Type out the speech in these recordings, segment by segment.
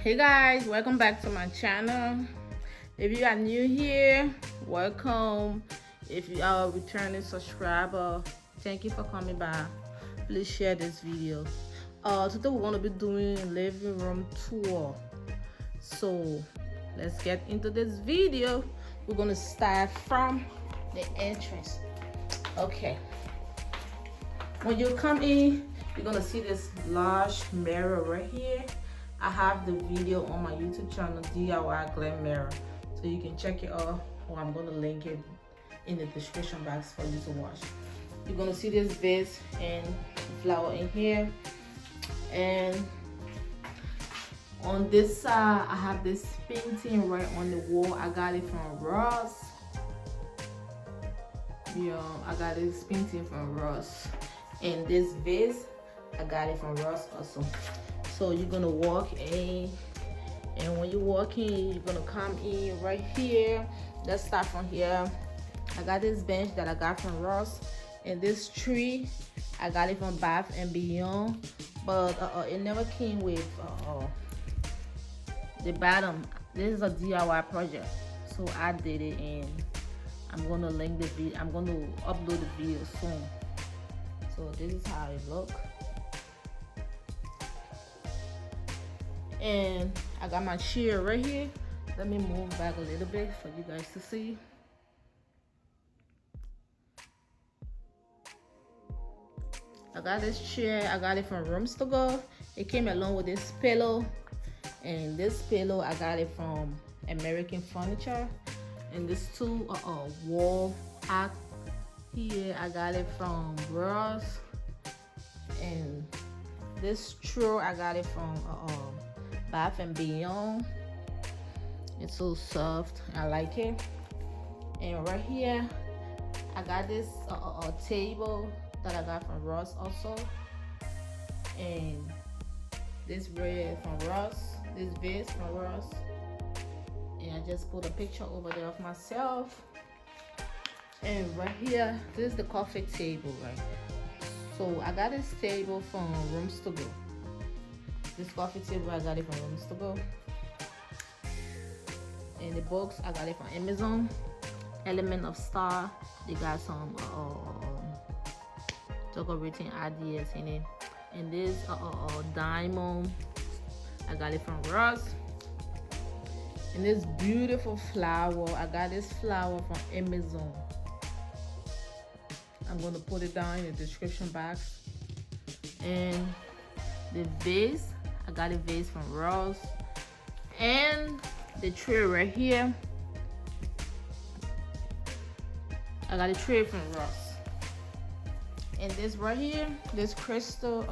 Hey guys, welcome back to my channel. If you are new here, welcome. If you are a returning subscriber, thank you for coming back. Please share this video. Today we're going to be doing living room tour. So let's get into this video. We're going to start from the entrance. Okay, when you come in, you're going to see this large mirror right here. I have the video on my YouTube channel, DIY Glam mirror, so you can check it out, or I'm gonna link it in the description box for you to watch. You're gonna see this vase and flower in here, and on this side I have this painting right on the wall. I got it from Ross. I got this painting from Ross, and this vase I got it from Ross also. So you're gonna walk in, and when you walk in, you're gonna come in right here. Let's start from here. I got this bench that I got from Ross, and this tree I got it from Bath and Beyond, but it never came with the bottom. This is a DIY project, so I did it, and I'm gonna link the video. I'm gonna upload the video soon. So this is how it looks. And I got my chair right here. Let me move back a little bit for you guys to see. I got this chair. I got it from Rooms to Go. It came along with this pillow, and this pillow I got it from American Furniture. And this two wall art here I got it from Ross. And this throw I got it from Bath and Beyond. It's so soft, I like it. And right here I got this table that I got from Ross also, and this bread from Ross, this vase from Ross, and I just put a picture over there of myself. And right here, this is the coffee table, right? So I got this table from Rooms to Go. This coffee table I got it from Rooms to Go. And the books I got it from Amazon. Element of Star. They got some decorating ideas in it. And this diamond I got it from Ross. And this beautiful flower, I got this flower from Amazon. I'm gonna put it down in the description box. And the vase, I got a vase from Ross. And the tray right here, I got a tray from Ross. And this right here, this crystal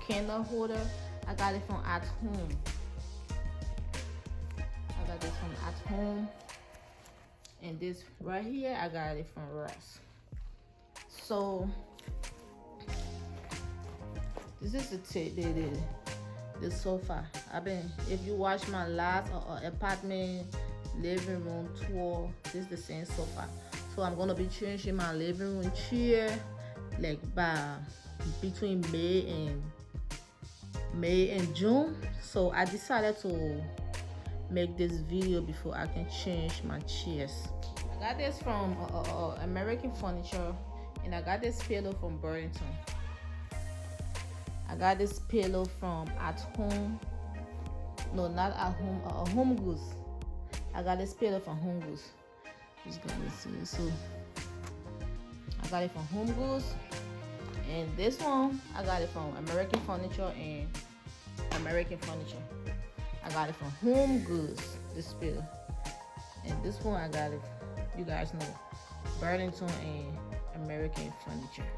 candle holder, I got it from At Home. I got this from At Home. And this right here, I got it from Ross. So this is the sofa. If you watch my last apartment living room tour, this is the same sofa. So I'm gonna be changing my living room chair like by between May and June. So I decided to make this video before I can change my chairs. I got this from American Furniture, and I got this pillow from Burlington. I got this pillow from At Home. No, not At Home, Home Goods. I got this pillow from Home Goods. Just gonna see it. So I got it from Home Goods. And this one, I got it from American Furniture and American Furniture. I got it from Home Goods, this pillow. And this one, I got it, you guys know, Burlington and American Furniture.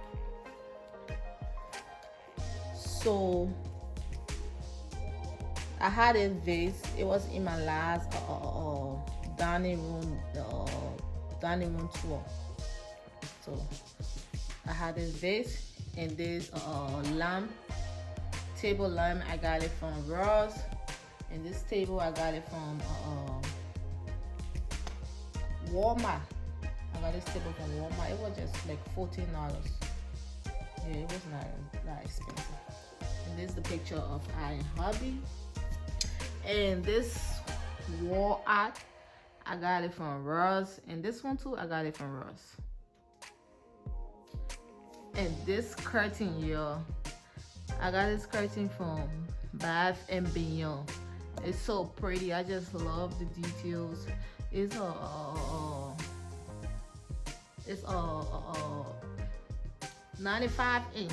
So I had this vase. It was in my last dining room tour. So I had this vase and this table lamp. I got it from Ross, and this table I got it from Walmart. I got this table from Walmart. It was just like $14. Yeah, it was not that expensive. And this is the picture of I and Hubby. And this wall art, I got it from Ross. And this one too, I got it from Ross. And this curtain here, I got this curtain from Bath and Beyond. It's so pretty. I just love the details. It's a 95 inch.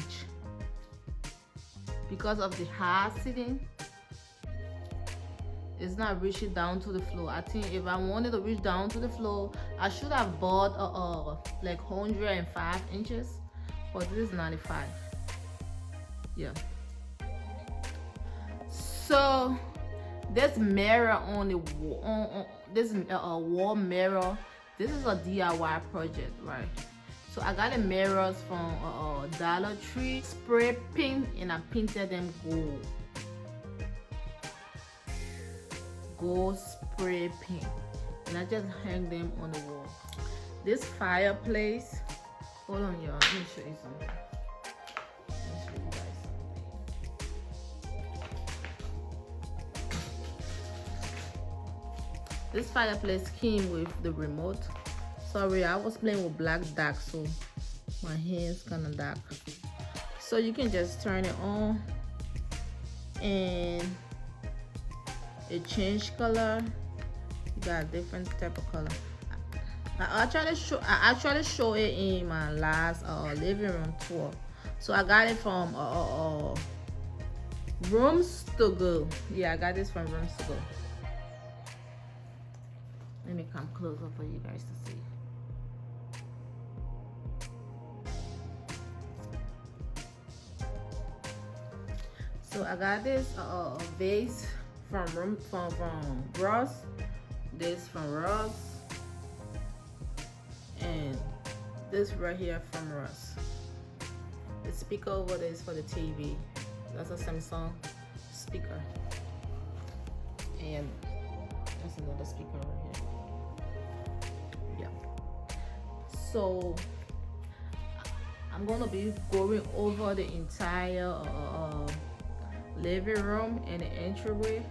Because of the high ceiling, it's not reaching down to the floor. I think if I wanted to reach down to the floor, I should have bought like 105 inches, but this is 95. Yeah. So this mirror on the wall, this wall mirror, this is a DIY project, right? So I got the mirrors from Dollar Tree, spray paint, and I painted them gold. Gold spray paint, and I just hang them on the wall. This fireplace, hold on y'all, let me show you something. Let me show you guys something. This fireplace came with the remote. Sorry, I was playing with black dark, so my hands kind of dark. So you can just turn it on and it changed color. You got a different type of color. I actually show it in my last living room tour. So I got it from Rooms to Go. Yeah, I got this from Rooms to Go. Let me come closer for you guys to see. So I got this vase from Ross. This from Ross. And this right here from Ross. The speaker over there is for the TV. That's a Samsung speaker. And that's another speaker right here. Yeah. So I'm gonna be going over the entire living room and the entryway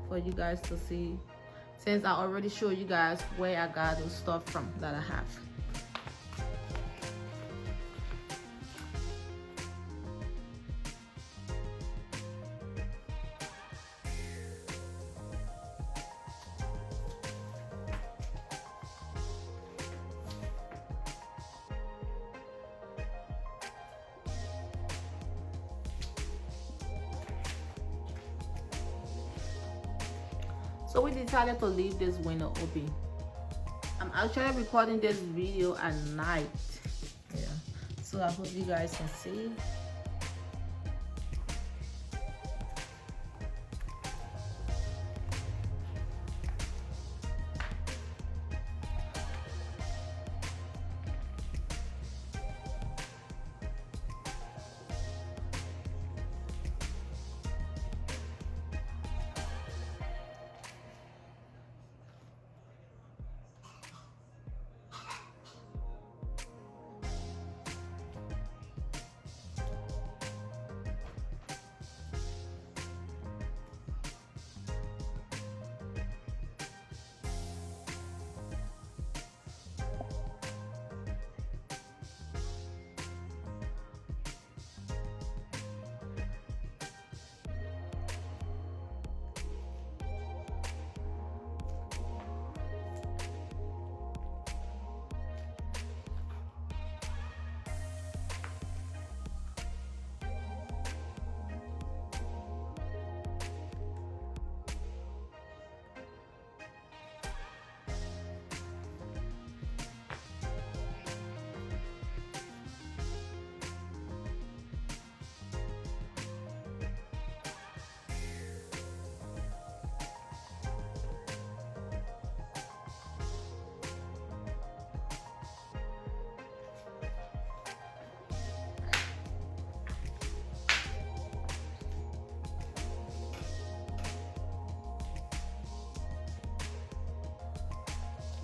for you guys to see, since I already showed you guys where I got the stuff from that I have. So we decided to leave this window open. I'm actually recording this video at night. Yeah. So I hope you guys can see.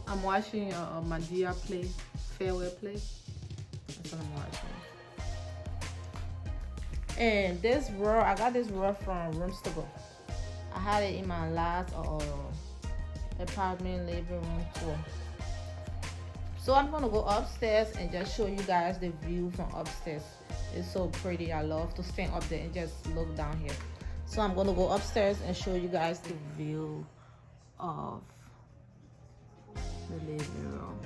I'm watching Madea play, Farewell play. That's what I'm watching. And this roll, I got this roll from Rooms to Go. I had it in my last apartment living room tour. So I'm gonna go upstairs and just show you guys the view from upstairs. It's so pretty. I love to stand up there and just look down here. So I'm gonna go upstairs and show you guys the view of the living room.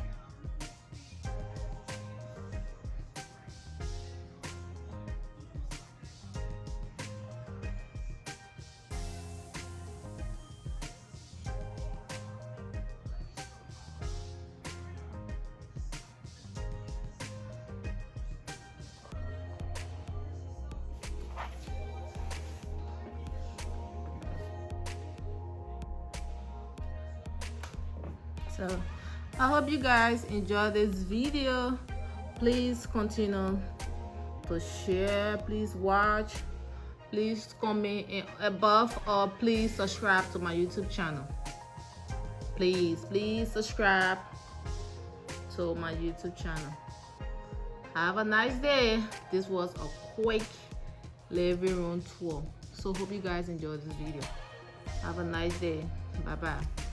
So I hope you guys enjoy this video. Please continue to share, please watch, please comment above, or please subscribe to my YouTube channel. Please subscribe to my YouTube channel. Have a nice day. This was a quick living room tour, so hope you guys enjoyed this video. Have a nice day. Bye bye.